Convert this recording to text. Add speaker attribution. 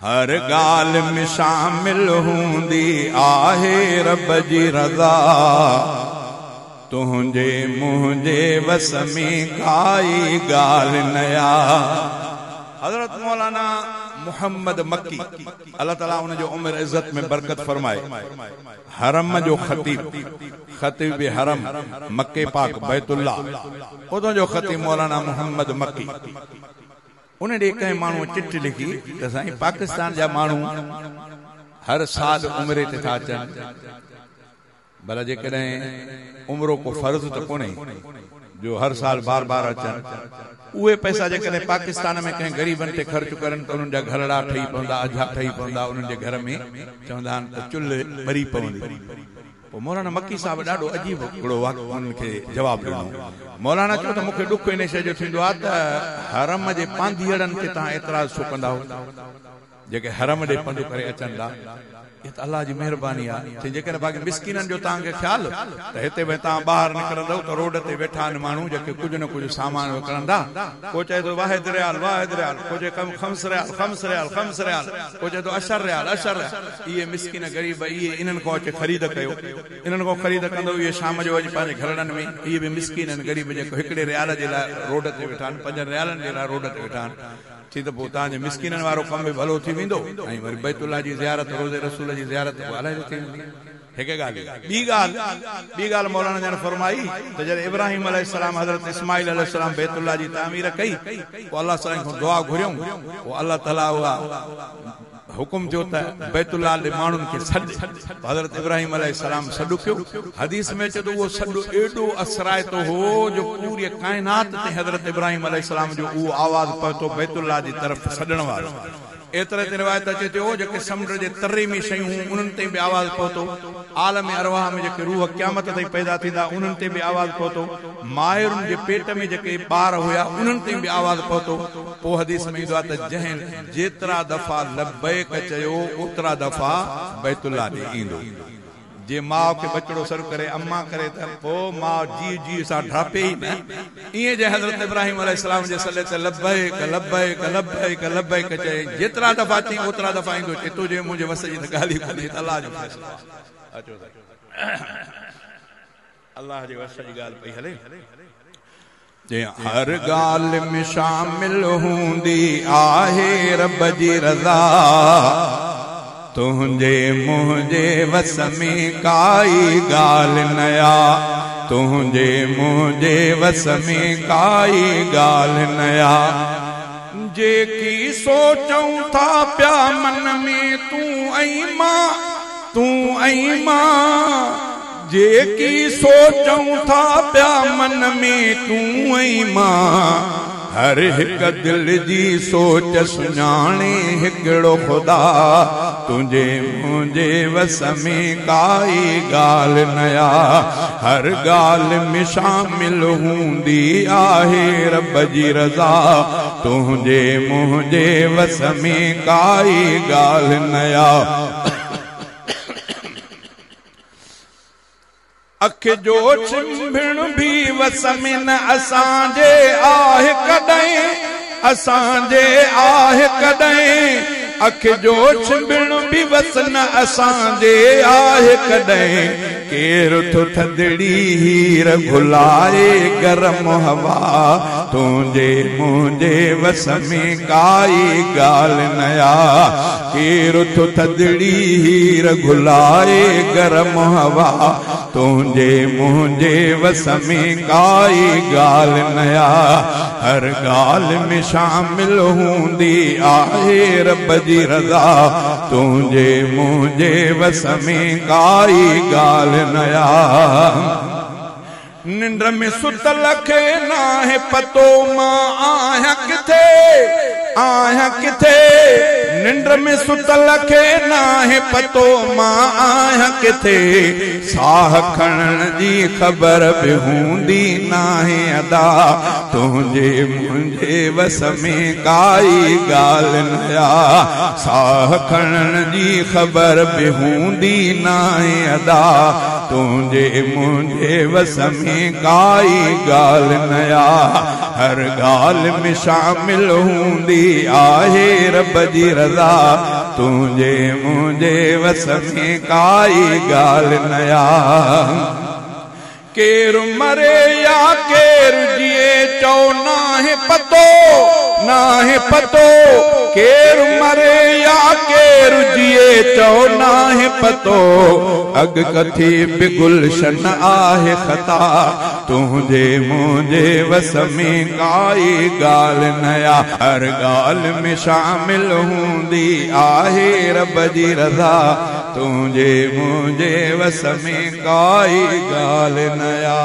Speaker 1: हर गाल में शामिल हूंदी आहे रब जी रज़ा तुझे मुझे वस में काई गाल नया। हजरत मौलाना मोहम्मद मक्की अल्लाह ताला उन जो उम्र इज्जत में बरकत फरमाए। हरम जो खतीब हरम मक्के पाक बैतुल्ला उदो जो खतीब मौलाना मोहम्मद मक्की उन ॾे कंहिं माण्हू चिठी लिखी त साईं पाकिस्तान जा माण्हू हर साल उम्रे ते था अचनि भला जेकॾहिं उम्रो को फर्ज़ त कोन्हे जो हर साल बार बार अचनि उहे पैसा जेकॾहिं पाकिस्तान में कंहिं ग़रीबनि ते ख़र्च करनि त उन्हनि जा घरड़ा ठही पवंदा अझा ठही पवंदा उन्हनि जे घर में चवंदा आहिनि त चुल्ह ॿरी पवंदी। पोइ मौलाना मक्की साहब ॾाढो अजीब हिकिड़ो उन्हनि खे जवाबु ॾिनो। मौलाना चयो त मूंखे ॾुख इन शइ जो थींदो आहे त हरम जे पांधीअड़नि खे तव्हां एतिराज़ छो कंदा हो जेके हरम ॾे पंधु करे अचनि था। ये तो अल्लाह जी मेहरबानी आहे। जेकर बाक़ी मिस्किननि जो तव्हांखे ख्याल त हिते भई तव्हां ॿाहिरि निकिरंदव त रोड ते वेठा आहिनि माण्हू जेके कुझु न कुझु सामान विकिणंदा। को चए थो वाहिद रियाल वाहिद रियाल, को चए खम्स रियाल खम्स रियाल खम्स रियाल, को चए थो अशर रियाल अशर रियाल। इहे मिस्किन ग़रीब इहे इन्हनि खां अचे ख़रीद कयो, इन्हनि खां ख़रीद कंदो इहे शाम जो अॼु पंहिंजे घरनि में इहे बि मिस्किन आहिनि ग़रीब जेको हिकिड़े रियाल जे लाइ रोड ते वेठा आहिनि, 5 रियालनि जे लाइ रोड ते वेठा आहिनि। थी त पोइ तव्हांजे मिस्किननि वारो कम बि भलो थी वेंदो ऐं वरी बैतुल्ला जी ज़ियारत रोज़े रसूल जी ज़ियारत अलाए थी वेंदी। हिकु ॻाल्हि ॿी ॻाल्हि मौलाना जन फरमाई त जॾहिं इब्राहिम अलैहिस्सलाम हज़रत इस्माइल अलैहिस्सलाम बैतुल्ला जी तामीर कई पोइ अल्लाह साईं खां दुआ घुरियऊं पोइ अल्लाह ताला उहा हुकुम जो त बैतुल्ला जे माण्हुनि खे सॾ हज़रत इब्राहिम अलैहिस्सलाम सॾु कयो। हदीस में चए थो उहो सॾु एॾो असराइतो हो जो पूरी काइनात ते हज़रत इब्राहिम अलैहिस्सलाम जो उहो आवाज़ पहुतो बैतुल्ला जी तरफ़ सॾण वारो। एतिरे ते रिवायत अचे थो जेके समुंड जे तरे में शयूं उन्हनि ते बि आवाज़ पहुतो, आलम अरवाह में जेके रूह क़यामत ताईं पैदा थींदा उन्हनि ते बि आवाज़ पहुतो, माहिरुनि जे पेट में जेके ॿार हुया उन्हनि ते बि आवाज़ पहुतो। पोइ हदीस में ईंदो आहे त जंहिं जेतिरा दफ़ा लब्बैक चयो ओतिरा दफ़ा बैतुल्ला ॾे ईंदो। जे माउ खे बचड़ो सर करे अम्मा करे त पोइ माउ जी जी सां ढापे ई न। ईअं जे हज़रत इब्राहिम अलैहिस्सलाम जे सले ते लब्बैक लब्बैक लब्बैक लब्बैक चए जेतिरा दफ़ा चई ओतिरा दफ़ा ईंदो। चितो जे मुंहिंजे वस जी त ॻाल्हि ई कोन्हे, अलाह जो फ़ैसिलो अचो अलाह जे वस जी ॻाल्हि पई हले। जे हर ॻाल्हि में शामिल हूंदी आहे रब जी रज़ा तुझे मुझे वस में काई ॻाल्हि नया, तुझे मुझे वस में काई ॻाल्हि नया। जेकी सोचूं था पिया मन में तूं ऐं मां जेकी सोचूं था पिया मन में तूं ऐं मां हर हिक दिल जी सोच सुञाणे हिकिड़ो ख़ुदा तुझे मुझे वस में काई ॻाल्हि नया। हर ॻाल्हि में शामिल हूंदी आहे रब जी रज़ा तुझे मुझे वस में काई ॻाल्हि नया। अख जो चिंभिण भी वस में न असांजे आहे कॾहिं, असांजे आहे कॾहिं। अख जो चिंभिण भी वस न असांजे आहे कॾहिं। केरु थो थदड़ी हीर घुलाए गरम हवा तुझे मुझे वस में काई ॻाल्हि नया। केरु थो थदड़ी हीर घुलाए गरम हवा तुझे मुझे वस में काई ॻाल्हि नया। हर ॻाल्हि में शामिल हूंदी आहे रब जी रज़ा तुझे मुझे वस में काई ॻाल्हि नया। निंड में सुतल खे नाहे पतो मां आहियां किथे, निंड में सुतल खे नाहे पतो मां आहियां किथे। साह खणण जी ख़बर बि हूंदी नाहे अदा तुझे मुझे वस में काई ॻाल्हि नया। साह खणण जी ख़बर बि हूंदी नाहे अदा तुझे मुझे वस में काई ॻाल्हि नया। हर ॻाल्हि में शामिल हूंदी आहे रब जी रज़ा रज़ा तुझे मुझे वस में काई गाल नया केर मरे या केर जिए चो ना है पतो केर मरे या केर जिए चो ना है पतो अग कथी बिगुलशन आहे खता तुझे मुझे वस में काई गाल नया हर गाल में शामिल हूंदी आहे रब जी रज़ा तुझे मुझे वस में काई गाल नया।